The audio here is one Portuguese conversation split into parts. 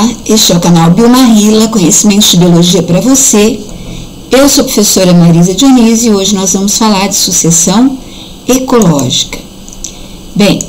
Olá, este é o canal Biomarrila, conhecimentos de biologia para você. Eu sou a professora Marisa Dionísio e hoje nós vamos falar de sucessão ecológica. Bem,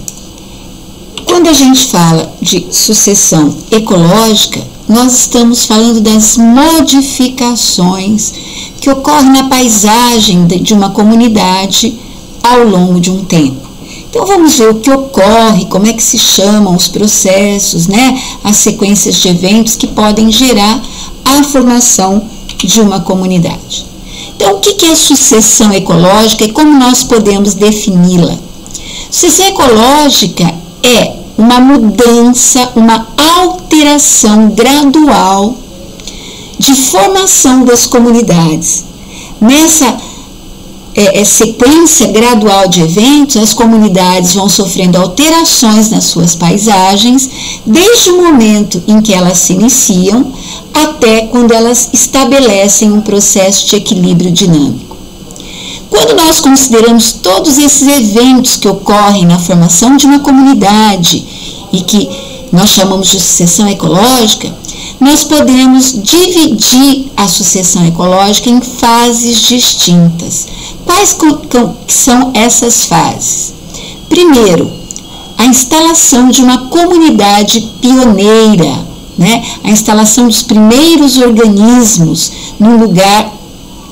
quando a gente fala de sucessão ecológica, nós estamos falando das modificações que ocorrem na paisagem de uma comunidade ao longo de um tempo. Então vamos ver o que ocorre, como é que se chamam os processos, né? As sequências de eventos que podem gerar a formação de uma comunidade. Então o que é sucessão ecológica e como nós podemos defini-la? Sucessão ecológica é uma mudança, uma alteração gradual de formação das comunidades. Nessa sequência gradual de eventos, as comunidades vão sofrendo alterações nas suas paisagens, desde o momento em que elas se iniciam até quando elas estabelecem um processo de equilíbrio dinâmico. Quando nós consideramos todos esses eventos que ocorrem na formação de uma comunidade e que nós chamamos de sucessão ecológica, nós podemos dividir a sucessão ecológica em fases distintas. Quais são essas fases? Primeiro, a instalação de uma comunidade pioneira, né? A instalação dos primeiros organismos num lugar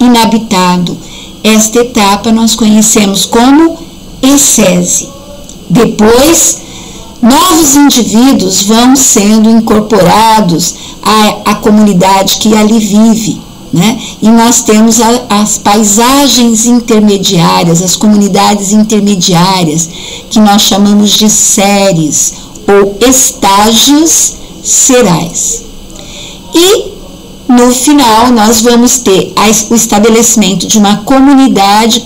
inabitado. Esta etapa nós conhecemos como ecese. Depois, novos indivíduos vão sendo incorporados à comunidade que ali vive, né? E nós temos as paisagens intermediárias, as comunidades intermediárias, que nós chamamos de séries ou estágios serais. E no final nós vamos ter o estabelecimento de uma comunidade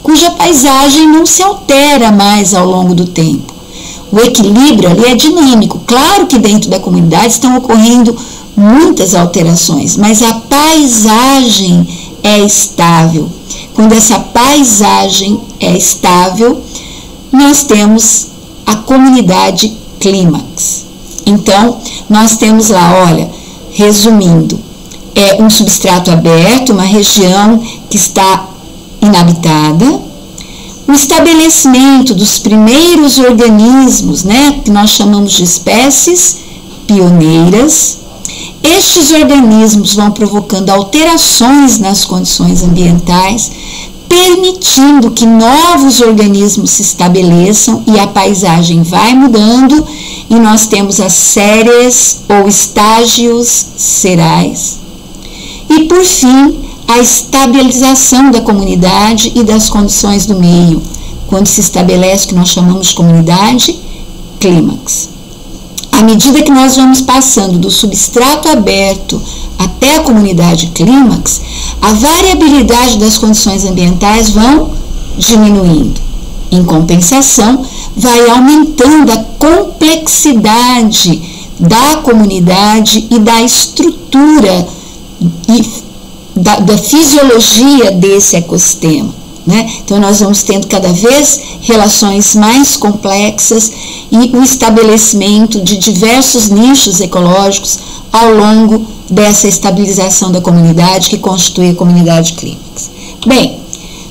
cuja paisagem não se altera mais ao longo do tempo. O equilíbrio ali é dinâmico. Claro que dentro da comunidade estão ocorrendo muitas alterações, mas a paisagem é estável. Quando essa paisagem é estável, nós temos a comunidade clímax. Então, nós temos lá, olha, resumindo, é um substrato aberto, uma região que está inabitada, o estabelecimento dos primeiros organismos, né, que nós chamamos de espécies pioneiras. Estes organismos vão provocando alterações nas condições ambientais, permitindo que novos organismos se estabeleçam e a paisagem vai mudando, e nós temos as séries ou estágios serais. E, por fim, a estabilização da comunidade e das condições do meio, quando se estabelece o que nós chamamos de comunidade clímax. À medida que nós vamos passando do substrato aberto até a comunidade clímax, a variabilidade das condições ambientais vão diminuindo. Em compensação, vai aumentando a complexidade da comunidade e da estrutura e da fisiologia desse ecossistema, né? Então nós vamos tendo cada vez relações mais complexas e o estabelecimento de diversos nichos ecológicos ao longo dessa estabilização da comunidade que constitui a comunidade clímax. Bem,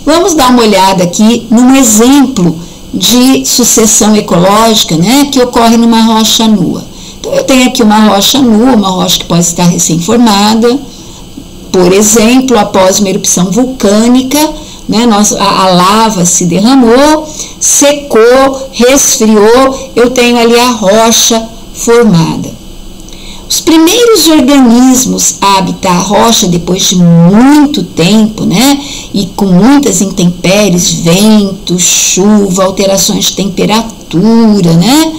vamos dar uma olhada aqui num exemplo de sucessão ecológica, né, que ocorre numa rocha nua. Então eu tenho aqui uma rocha nua, uma rocha que pode estar recém-formada. Por exemplo, após uma erupção vulcânica, né, a lava se derramou, secou, resfriou, eu tenho ali a rocha formada. Os primeiros organismos a habitar a rocha depois de muito tempo, né, e com muitas intempéries, vento, chuva, alterações de temperatura, né,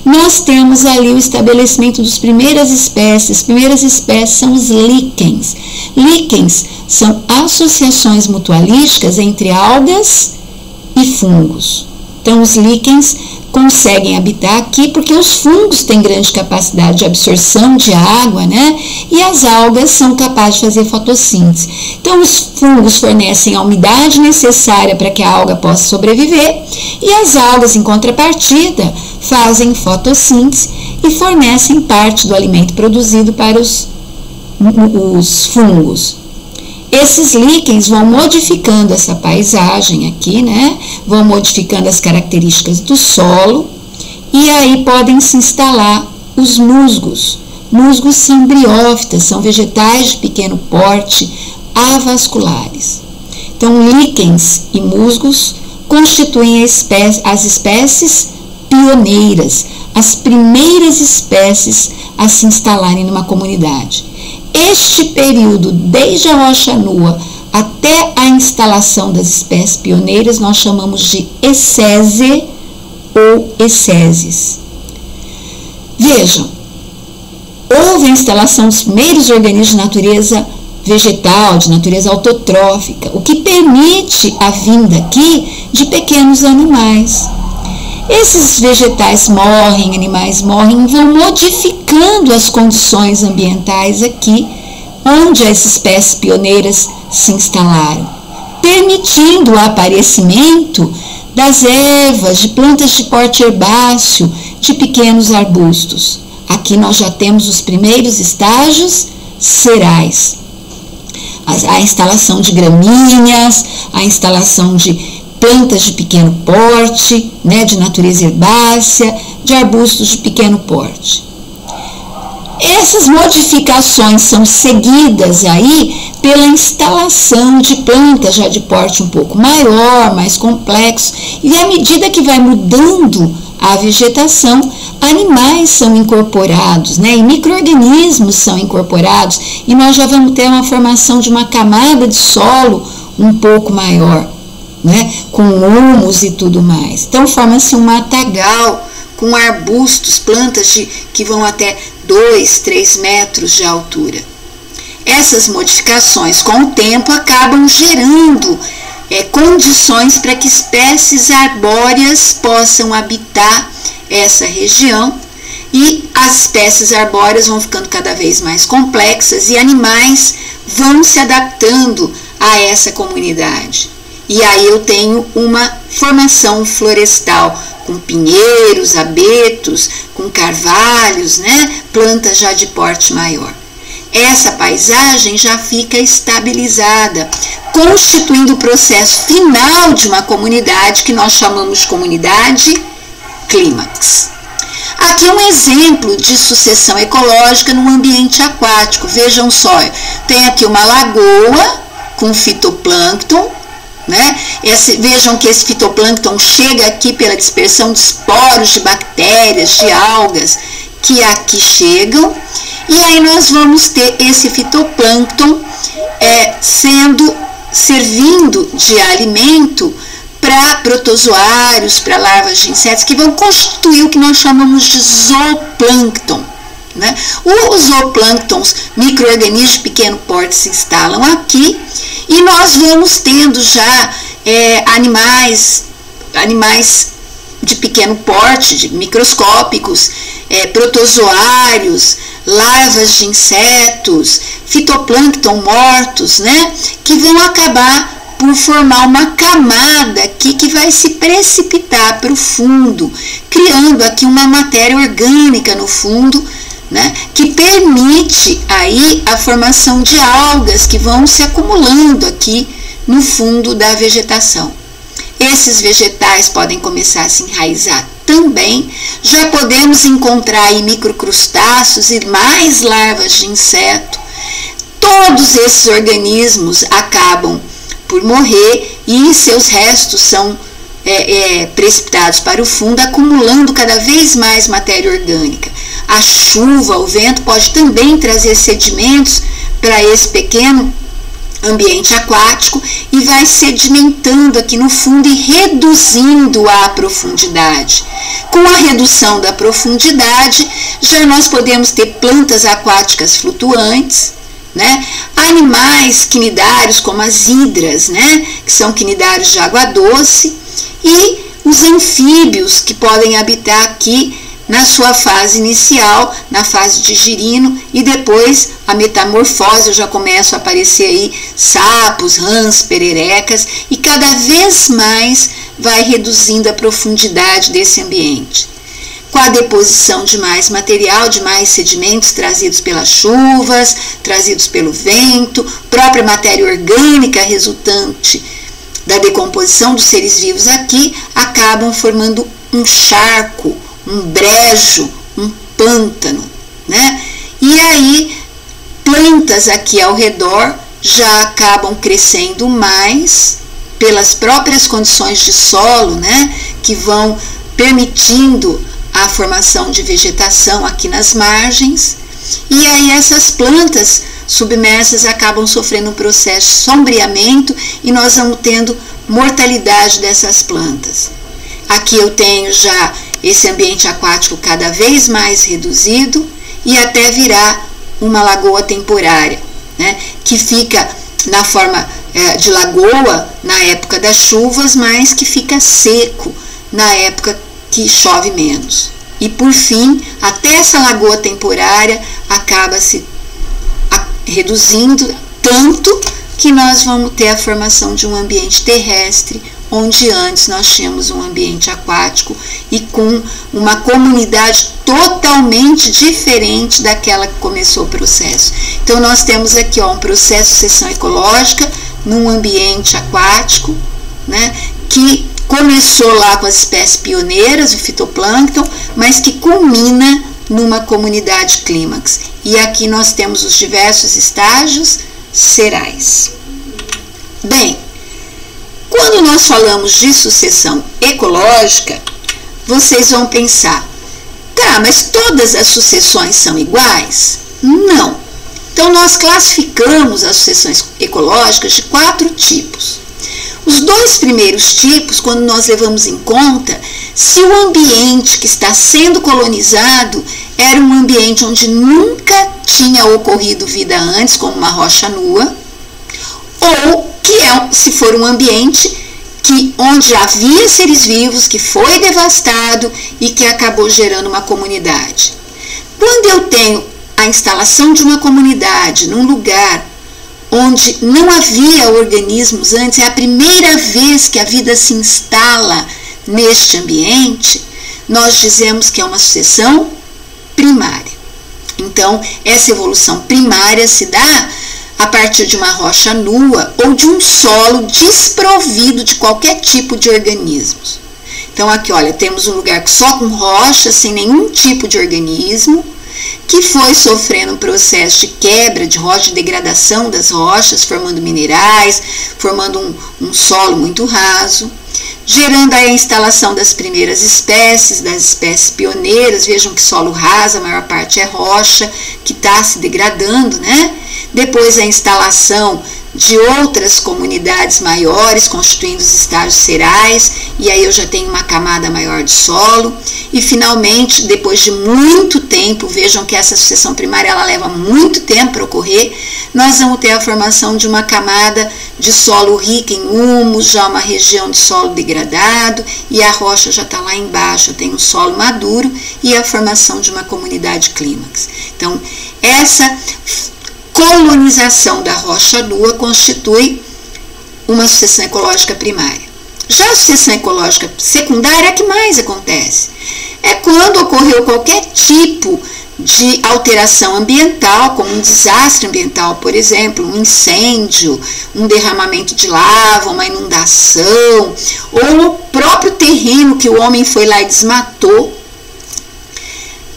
nós temos ali o estabelecimento das primeiras espécies. As primeiras espécies são os líquens. Líquens são associações mutualísticas entre algas e fungos. Então, os líquens conseguem habitar aqui porque os fungos têm grande capacidade de absorção de água, né? E as algas são capazes de fazer fotossíntese. Então, os fungos fornecem a umidade necessária para que a alga possa sobreviver e as algas, em contrapartida, fazem fotossíntese e fornecem parte do alimento produzido para os fungos. Esses líquens vão modificando essa paisagem aqui, né? Vão modificando as características do solo e aí podem se instalar os musgos. Musgos são briófitas, são vegetais de pequeno porte, avasculares. Então, líquens e musgos constituem as espécies pioneiras, as primeiras espécies a se instalarem numa comunidade. Este período, desde a rocha nua até a instalação das espécies pioneiras, nós chamamos de ecese ou ecéses. Vejam, houve a instalação dos primeiros organismos de natureza vegetal, de natureza autotrófica, o que permite a vinda aqui de pequenos animais. Esses vegetais morrem, animais morrem, vão modificando as condições ambientais aqui, onde as espécies pioneiras se instalaram, permitindo o aparecimento das ervas, de plantas de porte herbáceo, de pequenos arbustos. Aqui nós já temos os primeiros estágios cereais. A instalação de gramíneas, a instalação de plantas de pequeno porte, né, de natureza herbácea, de arbustos de pequeno porte. Essas modificações são seguidas aí pela instalação de plantas já de porte um pouco maior, mais complexo, e à medida que vai mudando a vegetação, animais são incorporados, né, e micro-organismos são incorporados, e nós já vamos ter uma formação de uma camada de solo um pouco maior, né, com humus e tudo mais. Então forma-se um matagal com arbustos, plantas que vão até 2, 3 metros de altura. Essas modificações com o tempo acabam gerando condições para que espécies arbóreas possam habitar essa região, e as espécies arbóreas vão ficando cada vez mais complexas e animais vão se adaptando a essa comunidade. E aí eu tenho uma formação florestal com pinheiros, abetos, com carvalhos, né? Plantas já de porte maior. Essa paisagem já fica estabilizada, constituindo o processo final de uma comunidade que nós chamamos de comunidade clímax. Aqui um exemplo de sucessão ecológica no ambiente aquático. Vejam só, tem aqui uma lagoa com fitoplâncton, né? Vejam que esse fitoplâncton chega aqui pela dispersão de esporos de bactérias, de algas que aqui chegam, e aí nós vamos ter esse fitoplâncton servindo de alimento para protozoários, para larvas de insetos, que vão constituir o que nós chamamos de zooplâncton, né? Os zooplânctons, micro-organismos de pequeno porte, se instalam aqui, e nós vamos tendo já animais de pequeno porte, microscópicos, protozoários, larvas de insetos, fitoplâncton mortos, né, que vão acabar por formar uma camada aqui que vai se precipitar para o fundo, criando aqui uma matéria orgânica no fundo, né, que permite aí a formação de algas que vão se acumulando aqui no fundo da vegetação. Esses vegetais podem começar a se enraizar também. Já podemos encontrar aí microcrustáceos e mais larvas de inseto. Todos esses organismos acabam por morrer e seus restos são precipitados para o fundo, acumulando cada vez mais matéria orgânica. A chuva, o vento pode também trazer sedimentos para esse pequeno ambiente aquático e vai sedimentando aqui no fundo e reduzindo a profundidade. Com a redução da profundidade, já nós podemos ter plantas aquáticas flutuantes, né? Animais quinidários como as hidras, né? Que são quinidários de água doce, e os anfíbios que podem habitar aqui na sua fase inicial, na fase de girino, e depois a metamorfose, já começam a aparecer aí sapos, rãs, pererecas, e cada vez mais vai reduzindo a profundidade desse ambiente. com a deposição de mais material, de mais sedimentos trazidos pelas chuvas, trazidos pelo vento, própria matéria orgânica resultante da decomposição dos seres vivos aqui, acabam formando um charco, um brejo, um pântano, né? E aí, plantas aqui ao redor já acabam crescendo mais pelas próprias condições de solo, né? Que vão permitindo a formação de vegetação aqui nas margens. E aí essas plantas submersas acabam sofrendo um processo de sombreamento e nós vamos tendo mortalidade dessas plantas. Aqui eu tenho já esse ambiente aquático cada vez mais reduzido e até virar uma lagoa temporária, né, que fica na forma de lagoa na época das chuvas, mas que fica seco na época que chove menos. E por fim, até essa lagoa temporária acaba se reduzindo tanto que nós vamos ter a formação de um ambiente terrestre, onde antes nós tínhamos um ambiente aquático e com uma comunidade totalmente diferente daquela que começou o processo. Então nós temos aqui um processo de sucessão ecológica num ambiente aquático, né, que começou lá com as espécies pioneiras, o fitoplâncton, mas que culmina numa comunidade clímax. E aqui nós temos os diversos estágios serais. Bem, quando nós falamos de sucessão ecológica, vocês vão pensar, tá, mas todas as sucessões são iguais? Não. Então nós classificamos as sucessões ecológicas de 4 tipos. Os 2 primeiros tipos, quando nós levamos em conta se o ambiente que está sendo colonizado era um ambiente onde nunca tinha ocorrido vida antes, como uma rocha nua, ou se for um ambiente onde havia seres vivos, que foi devastado e que acabou gerando uma comunidade. Quando eu tenho a instalação de uma comunidade num lugar onde não havia organismos antes, é a primeira vez que a vida se instala neste ambiente, nós dizemos que é uma sucessão primária. Então, essa evolução primária se dá a partir de uma rocha nua ou de um solo desprovido de qualquer tipo de organismos. Então, aqui, olha, temos um lugar só com rochas, sem nenhum tipo de organismo, que foi sofrendo um processo de quebra de rocha, de degradação das rochas, formando minerais, formando um solo muito raso, gerando aí a instalação das primeiras espécies, das espécies pioneiras. Vejam que solo raso, a maior parte é rocha, que está se degradando, né? Depois a instalação de outras comunidades maiores, constituindo os estágios serais, e aí eu já tenho uma camada maior de solo, e finalmente, depois de muito tempo, vejam que essa sucessão primária ela leva muito tempo para ocorrer, nós vamos ter a formação de uma camada de solo rica em humus, já uma região de solo degradado, e a rocha já está lá embaixo, eu tenho um solo maduro, e a formação de uma comunidade clímax. Então, essa colonização da rocha nua constitui uma sucessão ecológica primária. Já a sucessão ecológica secundária é a que mais acontece. É quando ocorreu qualquer tipo de alteração ambiental, como um desastre ambiental, por exemplo, um incêndio, um derramamento de lava, uma inundação, ou o próprio terreno que o homem foi lá e desmatou.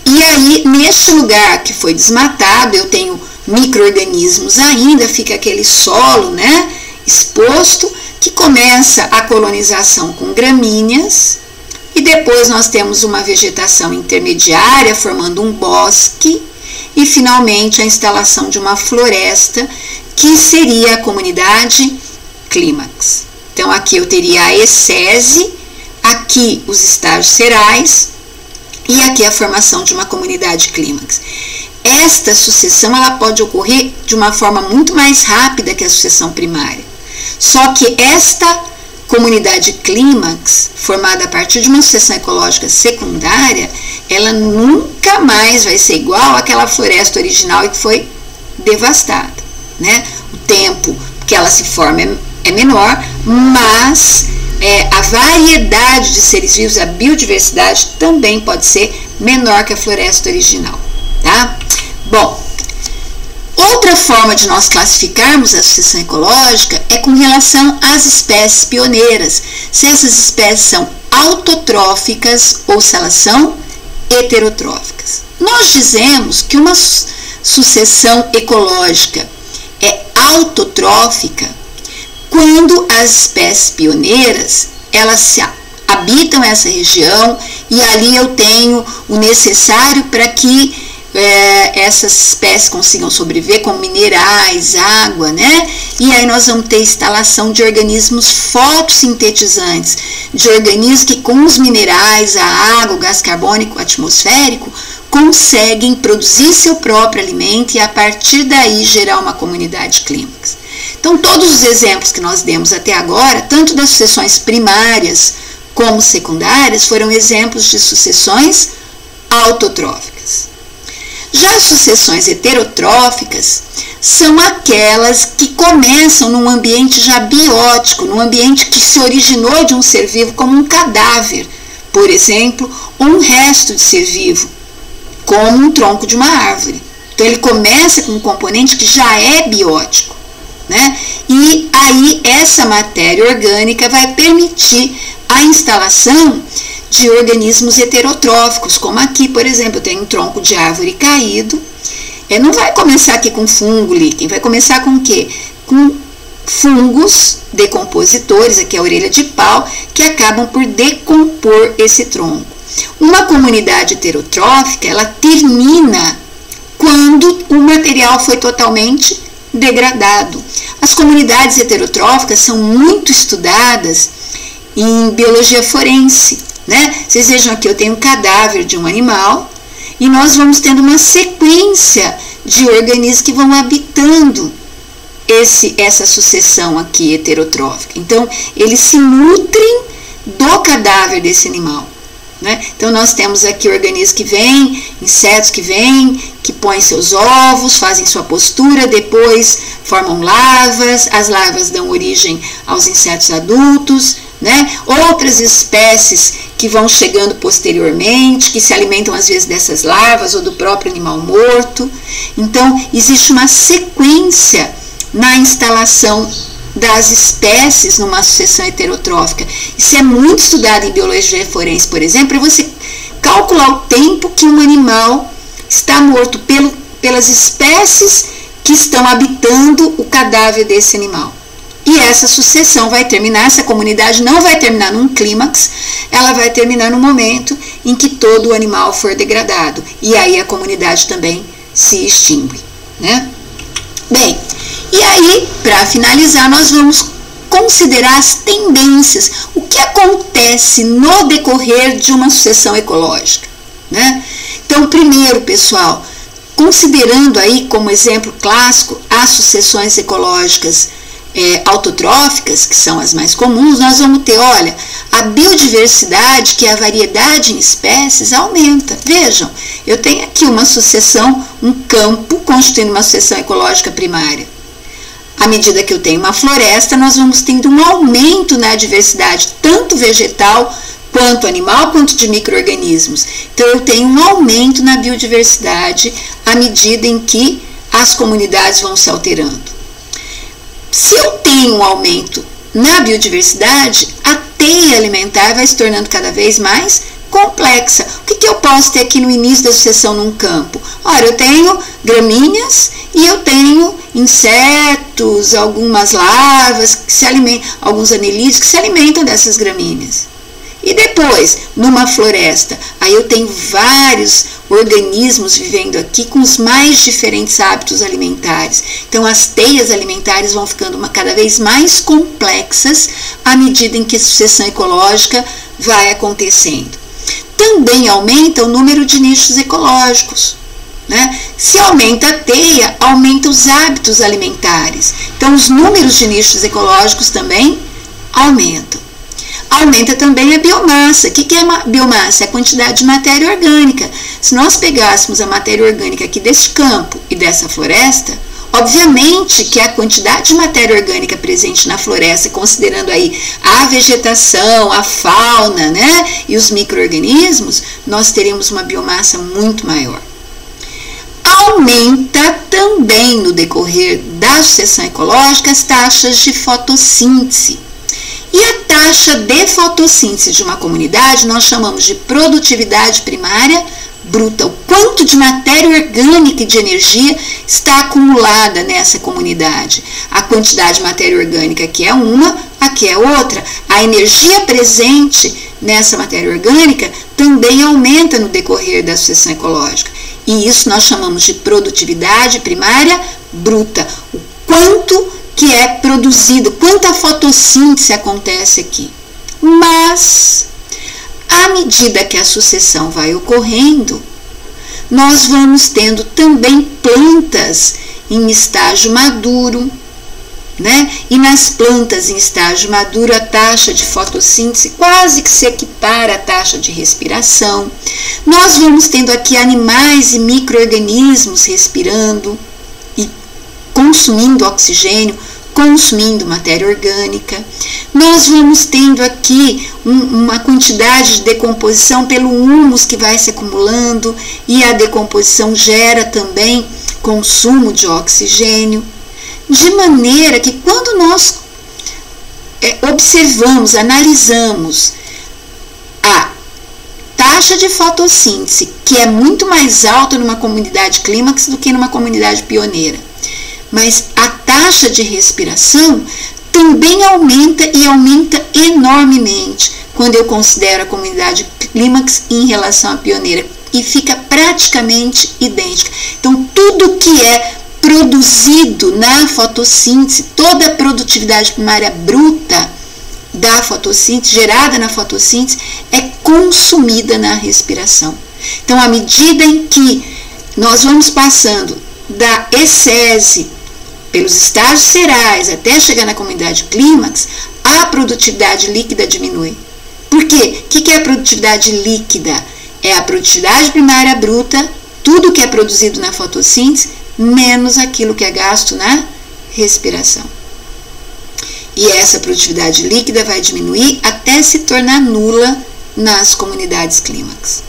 E aí, neste lugar que foi desmatado, eu tenho micro-organismos ainda, fica aquele solo, né, exposto, que começa a colonização com gramíneas, e depois nós temos uma vegetação intermediária, formando um bosque, e finalmente a instalação de uma floresta, que seria a comunidade clímax. Então aqui eu teria a ecese, aqui os estágios serais, e aqui a formação de uma comunidade clímax. Esta sucessão ela pode ocorrer de uma forma muito mais rápida que a sucessão primária. Só que esta comunidade clímax, formada a partir de uma sucessão ecológica secundária, ela nunca mais vai ser igual àquela floresta original que foi devastada, né? O tempo que ela se forma é menor, mas a variedade de seres vivos, a biodiversidade também pode ser menor que a floresta original, tá? Bom, outra forma de nós classificarmos a sucessão ecológica é com relação às espécies pioneiras, se essas espécies são autotróficas ou se elas são heterotróficas. Nós dizemos que uma sucessão ecológica é autotrófica quando as espécies pioneiras, elas habitam essa região e ali eu tenho o necessário para que essas espécies consigam sobreviver, como minerais, água, né? E aí nós vamos ter instalação de organismos fotossintetizantes, de organismos que com os minerais, a água, o gás carbônico atmosférico, conseguem produzir seu próprio alimento e a partir daí gerar uma comunidade clímax. Então todos os exemplos que nós demos até agora, tanto das sucessões primárias como secundárias, foram exemplos de sucessões autotróficas. Já as sucessões heterotróficas são aquelas que começam num ambiente já biótico, num ambiente que se originou de um ser vivo, como um cadáver, por exemplo, ou um resto de ser vivo, como um tronco de uma árvore. Então ele começa com um componente que já é biótico, né? E aí essa matéria orgânica vai permitir a instalação de organismos heterotróficos, como aqui, por exemplo, eu tenho um tronco de árvore caído, não vai começar aqui com fungo líquen, vai começar com o quê? Com fungos decompositores, aqui é a orelha de pau, que acabam por decompor esse tronco. Uma comunidade heterotrófica, ela termina quando o material foi totalmente degradado. As comunidades heterotróficas são muito estudadas em biologia forense, né? Vocês vejam aqui, eu tenho um cadáver de um animal e nós vamos tendo uma sequência de organismos que vão habitando essa sucessão aqui heterotrófica. Então, eles se nutrem do cadáver desse animal, né? Então, nós temos aqui organismos que vêm, insetos que vêm, que põem seus ovos, fazem sua postura, depois formam larvas, as larvas dão origem aos insetos adultos, né? Outras espécies que vão chegando posteriormente, que se alimentam às vezes dessas larvas ou do próprio animal morto. Então, existe uma sequência na instalação das espécies numa sucessão heterotrófica. Isso é muito estudado em biologia forense, por exemplo, para você calcular o tempo que um animal está morto pelas espécies que estão habitando o cadáver desse animal. E essa sucessão vai terminar, essa comunidade não vai terminar num clímax, ela vai terminar no momento em que todo o animal for degradado. E aí a comunidade também se extingue, né? Bem, e aí, para finalizar, nós vamos considerar as tendências, o que acontece no decorrer de uma sucessão ecológica, né? Então, primeiro, pessoal, considerando aí como exemplo clássico as sucessões ecológicas autotróficas, que são as mais comuns, nós vamos ter, olha, a biodiversidade, que é a variedade em espécies, aumenta. Vejam, eu tenho aqui uma sucessão, um campo constituindo uma sucessão ecológica primária. À medida que eu tenho uma floresta, nós vamos tendo um aumento na diversidade, tanto vegetal, quanto animal, quanto de micro-organismos. Então, eu tenho um aumento na biodiversidade à medida em que as comunidades vão se alterando. Se eu tenho um aumento na biodiversidade, a teia alimentar vai se tornando cada vez mais complexa. O que eu posso ter aqui no início da sucessão num campo? Ora, eu tenho gramíneas e eu tenho insetos, algumas larvas, que se alimentam, alguns anelídeos que se alimentam dessas gramíneas. E depois, numa floresta, aí eu tenho vários organismos vivendo aqui com os mais diferentes hábitos alimentares. Então, as teias alimentares vão ficando cada vez mais complexas à medida em que a sucessão ecológica vai acontecendo. Também aumenta o número de nichos ecológicos, né? Se aumenta a teia, aumenta os hábitos alimentares. Então, os números de nichos ecológicos também aumentam. Aumenta também a biomassa. O que é a biomassa? É a quantidade de matéria orgânica. Se nós pegássemos a matéria orgânica aqui deste campo e dessa floresta, Obviamente que a quantidade de matéria orgânica presente na floresta, considerando aí a vegetação, a fauna, né, e os micro-organismos, nós teremos uma biomassa muito maior. Aumenta também no decorrer da sucessão ecológica as taxas de fotossíntese. E a taxa de fotossíntese de uma comunidade nós chamamos de produtividade primária bruta, o quanto de matéria orgânica e de energia está acumulada nessa comunidade. A quantidade de matéria orgânica aqui é uma, aqui é outra. A energia presente nessa matéria orgânica também aumenta no decorrer da sucessão ecológica. E isso nós chamamos de produtividade primária bruta. O quanto que é produzido, quanta fotossíntese acontece aqui. Mas, à medida que a sucessão vai ocorrendo, nós vamos tendo também plantas em estágio maduro, né? E nas plantas em estágio maduro, a taxa de fotossíntese quase que se equipara à taxa de respiração. Nós vamos tendo aqui animais e micro-organismos respirando e consumindo oxigênio, consumindo matéria orgânica. Nós vamos tendo aqui uma quantidade de decomposição pelo humus que vai se acumulando, e a decomposição gera também consumo de oxigênio, de maneira que quando nós observamos, analisamos a taxa de fotossíntese, que é muito mais alta numa comunidade clímax do que numa comunidade pioneira, mas a taxa de respiração também aumenta, e aumenta enormemente quando eu considero a comunidade clímax em relação à pioneira, e fica praticamente idêntica. Então, tudo que é produzido na fotossíntese, toda a produtividade primária bruta da fotossíntese, gerada na fotossíntese, é consumida na respiração. Então, à medida em que nós vamos passando da ecese pelos estágios cerais até chegar na comunidade clímax, a produtividade líquida diminui. Por quê? O que é a produtividade líquida? É a produtividade primária bruta, tudo que é produzido na fotossíntese, menos aquilo que é gasto na respiração. E essa produtividade líquida vai diminuir até se tornar nula nas comunidades clímax.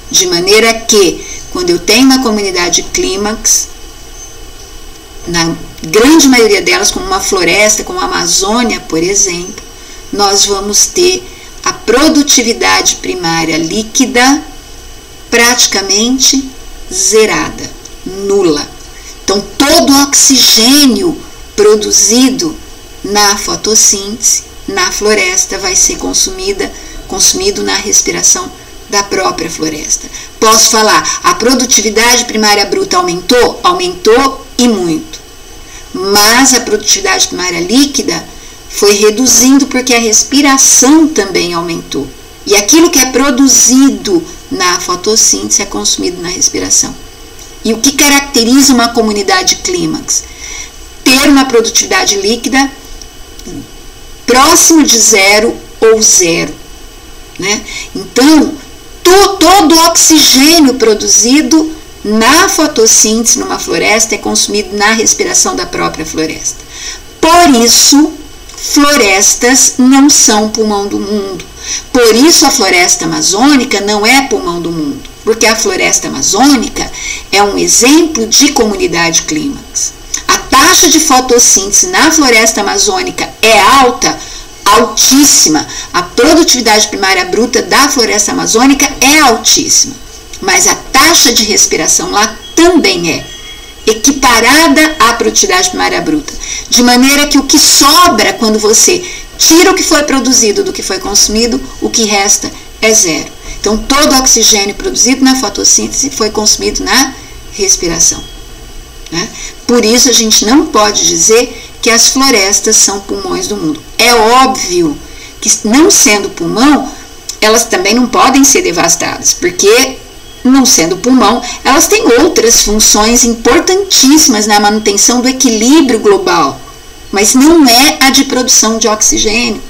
De maneira que, quando eu tenho uma comunidade clímax, na grande maioria delas, como uma floresta, como a Amazônia, por exemplo, nós vamos ter a produtividade primária líquida praticamente zerada, nula. Então, todo o oxigênio produzido na fotossíntese, na floresta, vai ser consumido na respiração da própria floresta. Posso falar, a produtividade primária bruta aumentou? Aumentou e muito. Mas a produtividade primária líquida foi reduzindo porque a respiração também aumentou. E aquilo que é produzido na fotossíntese é consumido na respiração. E o que caracteriza uma comunidade clímax? Ter uma produtividade líquida próximo de zero ou zero, né? Então, todo o oxigênio produzido na fotossíntese, numa floresta, é consumido na respiração da própria floresta. Por isso, florestas não são pulmão do mundo. Por isso, a floresta amazônica não é pulmão do mundo, porque a floresta amazônica é um exemplo de comunidade clímax. A taxa de fotossíntese na floresta amazônica é alta, altíssima. A produtividade primária bruta da floresta amazônica é altíssima, mas a taxa de respiração lá também é equiparada à produtividade primária bruta, de maneira que o que sobra quando você tira o que foi produzido do que foi consumido, o que resta é zero. Então, todo o oxigênio produzido na fotossíntese foi consumido na respiração, né? Por isso, a gente não pode dizer que as florestas são pulmões do mundo. É óbvio que, não sendo pulmão, elas também não podem ser devastadas, porque, não sendo pulmão, elas têm outras funções importantíssimas na manutenção do equilíbrio global, mas não é a de produção de oxigênio,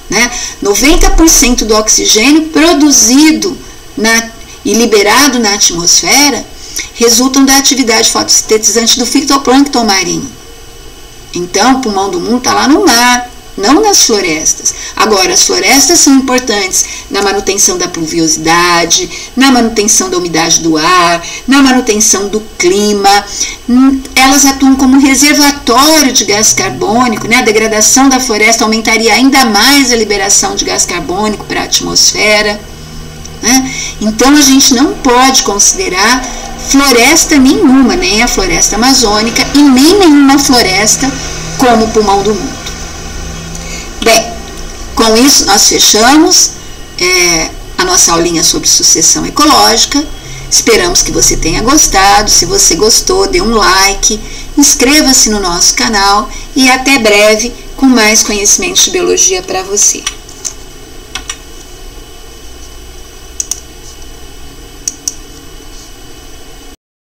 né? 90% do oxigênio produzido e liberado na atmosfera resultam da atividade fotossintetizante do fitoplâncton marinho. Então, o pulmão do mundo está lá no mar, não nas florestas. Agora, as florestas são importantes na manutenção da pluviosidade, na manutenção da umidade do ar, na manutenção do clima. Elas atuam como reservatório de gás carbônico, né? A degradação da floresta aumentaria ainda mais a liberação de gás carbônico para a atmosfera, né? Então, a gente não pode considerar floresta nenhuma, nem a floresta amazônica e nem nenhuma floresta como pulmão do mundo. Bem, com isso nós fechamos a nossa aulinha sobre sucessão ecológica. Esperamos que você tenha gostado. Se você gostou, dê um like, inscreva-se no nosso canal e até breve com mais conhecimentos de biologia para você.